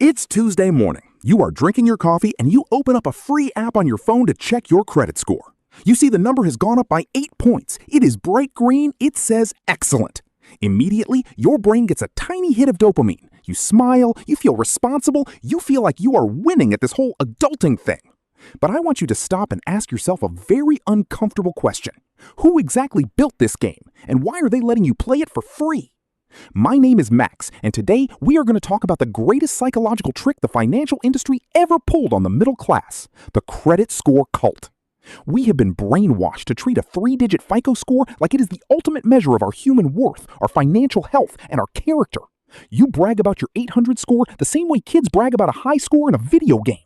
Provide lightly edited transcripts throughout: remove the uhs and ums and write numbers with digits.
It's Tuesday morning. You are drinking your coffee and you open up a free app on your phone to check your credit score. You see the number has gone up by 8 points. It is bright green. It says excellent. Immediately, your brain gets a tiny hit of dopamine. You smile, you feel responsible, you feel like you are winning at this whole adulting thing. But I want you to stop and ask yourself a very uncomfortable question. Who exactly built this game, and why are they letting you play it for free? My name is Max, and today we are going to talk about the greatest psychological trick the financial industry ever pulled on the middle class, the credit score cult. We have been brainwashed to treat a 3-digit FICO score like it is the ultimate measure of our human worth, our financial health, and our character. You brag about your 800 score the same way kids brag about a high score in a video game.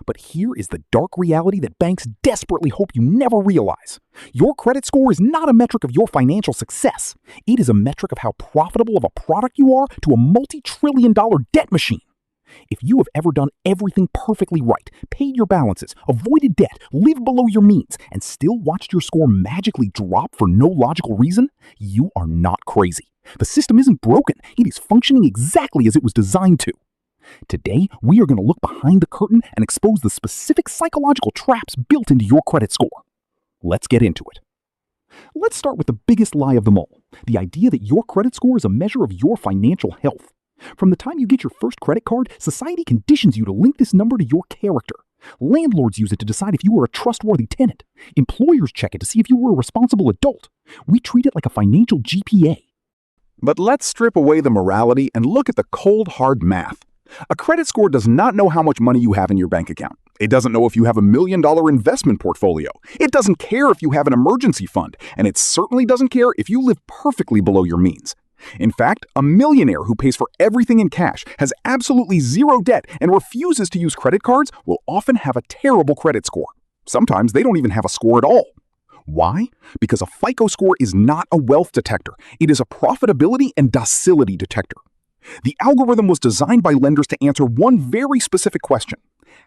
But here is the dark reality that banks desperately hope you never realize. Your credit score is not a metric of your financial success. It is a metric of how profitable of a product you are to a multi-trillion-dollar debt machine. If you have ever done everything perfectly right, paid your balances, avoided debt, lived below your means, and still watched your score magically drop for no logical reason, you are not crazy. The system isn't broken. It is functioning exactly as it was designed to. Today, we are going to look behind the curtain and expose the specific psychological traps built into your credit score. Let's get into it. Let's start with the biggest lie of them all, the idea that your credit score is a measure of your financial health. From the time you get your first credit card, society conditions you to link this number to your character. Landlords use it to decide if you are a trustworthy tenant. Employers check it to see if you were a responsible adult. We treat it like a financial GPA. But let's strip away the morality and look at the cold, hard math. A credit score does not know how much money you have in your bank account. It doesn't know if you have a $1 million investment portfolio. It doesn't care if you have an emergency fund, and it certainly doesn't care if you live perfectly below your means. In fact, a millionaire who pays for everything in cash, has absolutely zero debt, and refuses to use credit cards will often have a terrible credit score. Sometimes they don't even have a score at all. Why? Because a FICO score is not a wealth detector. It is a profitability and docility detector. The algorithm was designed by lenders to answer one very specific question.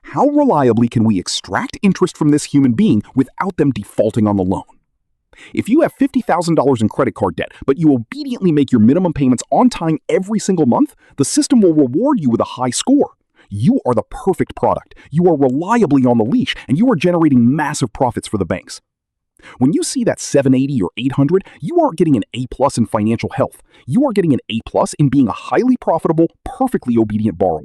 How reliably can we extract interest from this human being without them defaulting on the loan? If you have $50,000 in credit card debt, but you obediently make your minimum payments on time every single month, the system will reward you with a high score. You are the perfect product. You are reliably on the leash, and you are generating massive profits for the banks. When you see that 780 or 800, you aren't getting an A+ in financial health. You are getting an A+ in being a highly profitable, perfectly obedient borrower.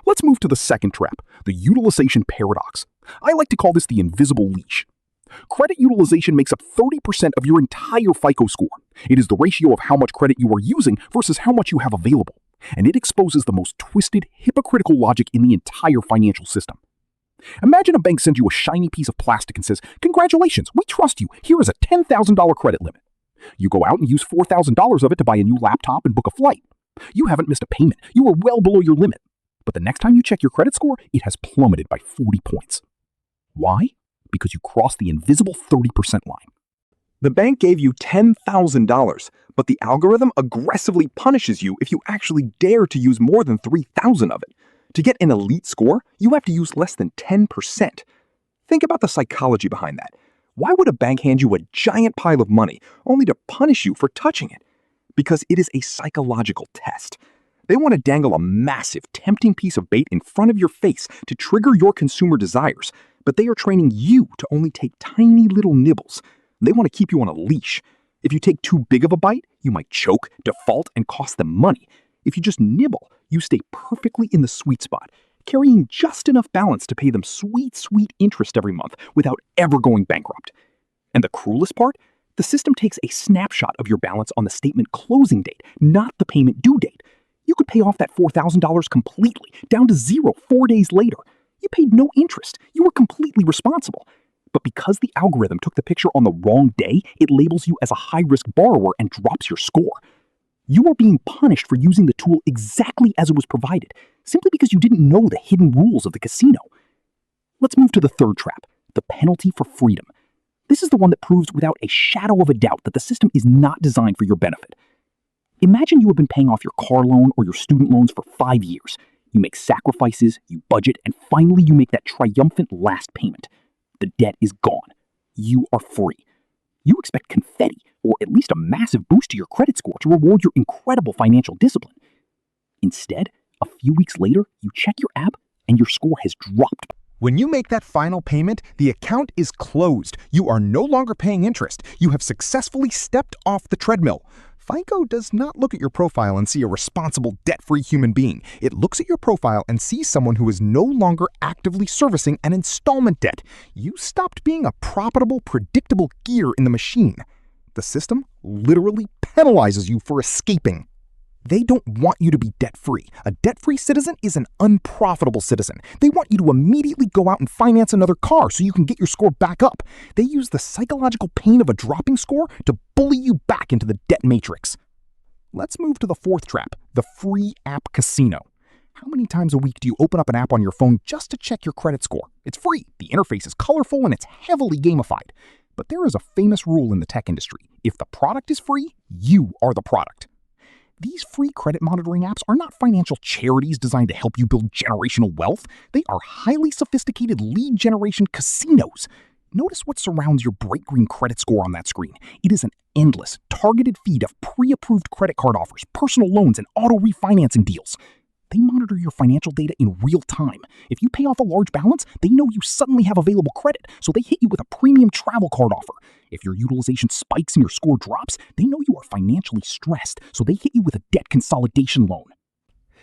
Let's move to the second trap, the utilization paradox. I like to call this the invisible leash. Credit utilization makes up 30% of your entire FICO score. It is the ratio of how much credit you are using versus how much you have available. And it exposes the most twisted, hypocritical logic in the entire financial system. Imagine a bank sends you a shiny piece of plastic and says, "Congratulations, we trust you. Here is a $10,000 credit limit." You go out and use $4,000 of it to buy a new laptop and book a flight. You haven't missed a payment. You are well below your limit. But the next time you check your credit score, it has plummeted by 40 points. Why? Because you crossed the invisible 30% line. The bank gave you $10,000, but the algorithm aggressively punishes you if you actually dare to use more than $3,000 of it. To get an elite score, you have to use less than 10%. Think about the psychology behind that. Why would a bank hand you a giant pile of money only to punish you for touching it? Because it is a psychological test. They want to dangle a massive, tempting piece of bait in front of your face to trigger your consumer desires, but they are training you to only take tiny little nibbles. They want to keep you on a leash. If you take too big of a bite, you might choke, default, and cost them money. If you just nibble, you stay perfectly in the sweet spot, carrying just enough balance to pay them sweet, sweet interest every month without ever going bankrupt. And the cruelest part? The system takes a snapshot of your balance on the statement closing date, not the payment due date. You could pay off that $4,000 completely, down to zero 4 days later. You paid no interest. You were completely responsible. But because the algorithm took the picture on the wrong day, it labels you as a high-risk borrower and drops your score. You are being punished for using the tool exactly as it was provided, simply because you didn't know the hidden rules of the casino. Let's move to the third trap, the penalty for freedom. This is the one that proves without a shadow of a doubt that the system is not designed for your benefit. Imagine you have been paying off your car loan or your student loans for 5 years. You make sacrifices, you budget, and finally you make that triumphant last payment. The debt is gone. You are free. You expect confetti, or at least a massive boost to your credit score to reward your incredible financial discipline. Instead, A few weeks later, you check your app and your score has dropped. When you make that final payment, the account is closed. You are no longer paying interest. You have successfully stepped off the treadmill. FICO does not look at your profile and see a responsible, debt-free human being. It looks at your profile and sees someone who is no longer actively servicing an installment debt. You stopped being a profitable, predictable gear in the machine. The system literally penalizes you for escaping. They don't want you to be debt-free. A debt-free citizen is an unprofitable citizen. They want you to immediately go out and finance another car so you can get your score back up. They use the psychological pain of a dropping score to bully you back into the debt matrix. Let's move to the fourth trap, the free app casino. How many times a week do you open up an app on your phone just to check your credit score? It's free, the interface is colorful, and it's heavily gamified. But there is a famous rule in the tech industry. If the product is free, you are the product. These free credit monitoring apps are not financial charities designed to help you build generational wealth. They are highly sophisticated lead generation casinos. Notice what surrounds your bright green credit score on that screen. It is an endless, targeted feed of pre-approved credit card offers, personal loans, and auto refinancing deals. They monitor your financial data in real time. If you pay off a large balance, they know you suddenly have available credit, so they hit you with a premium travel card offer. If your utilization spikes and your score drops, they know you are financially stressed, so they hit you with a debt consolidation loan.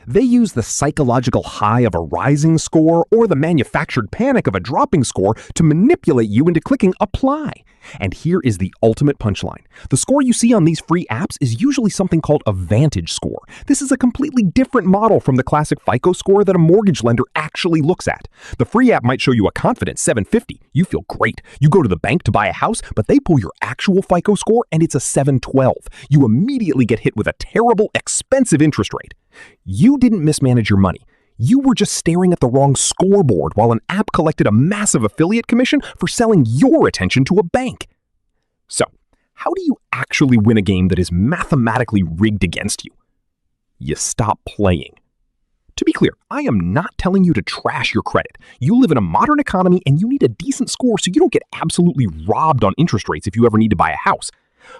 They use the psychological high of a rising score or the manufactured panic of a dropping score to manipulate you into clicking apply. And here is the ultimate punchline. The score you see on these free apps is usually something called a Vantage score. This is a completely different model from the classic FICO score that a mortgage lender actually looks at. The free app might show you a confident 750. You feel great. You go to the bank to buy a house, but they pull your actual FICO score and it's a 712. You immediately get hit with a terrible, expensive interest rate. You didn't mismanage your money. You were just staring at the wrong scoreboard while an app collected a massive affiliate commission for selling your attention to a bank. So, how do you actually win a game that is mathematically rigged against you? You stop playing. To be clear, I am not telling you to trash your credit. You live in a modern economy and you need a decent score so you don't get absolutely robbed on interest rates if you ever need to buy a house.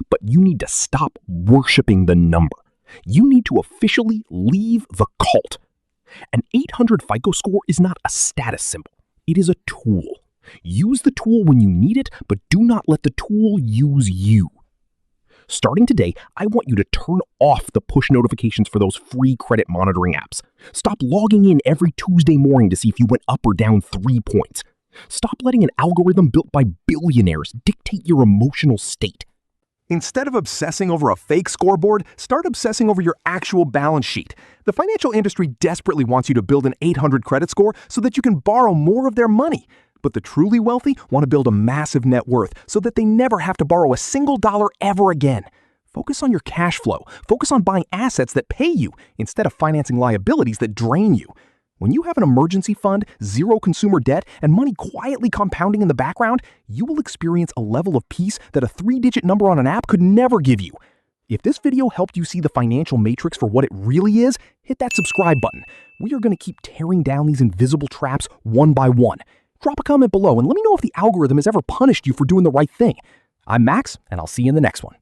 But you need to stop worshiping the number. You need to officially leave the cult. An 800 FICO score is not a status symbol. It is a tool. Use the tool when you need it, but do not let the tool use you. Starting today, I want you to turn off the push notifications for those free credit monitoring apps. Stop logging in every Tuesday morning to see if you went up or down 3 points. Stop letting an algorithm built by billionaires dictate your emotional state. Instead of obsessing over a fake scoreboard, start obsessing over your actual balance sheet. The financial industry desperately wants you to build an 800 credit score so that you can borrow more of their money. But the truly wealthy want to build a massive net worth so that they never have to borrow a single dollar ever again. Focus on your cash flow. Focus on buying assets that pay you instead of financing liabilities that drain you. When you have an emergency fund, zero consumer debt, and money quietly compounding in the background, you will experience a level of peace that a 3-digit number on an app could never give you. If this video helped you see the financial matrix for what it really is, hit that subscribe button. We are going to keep tearing down these invisible traps one by one. Drop a comment below and let me know if the algorithm has ever punished you for doing the right thing. I'm Max, and I'll see you in the next one.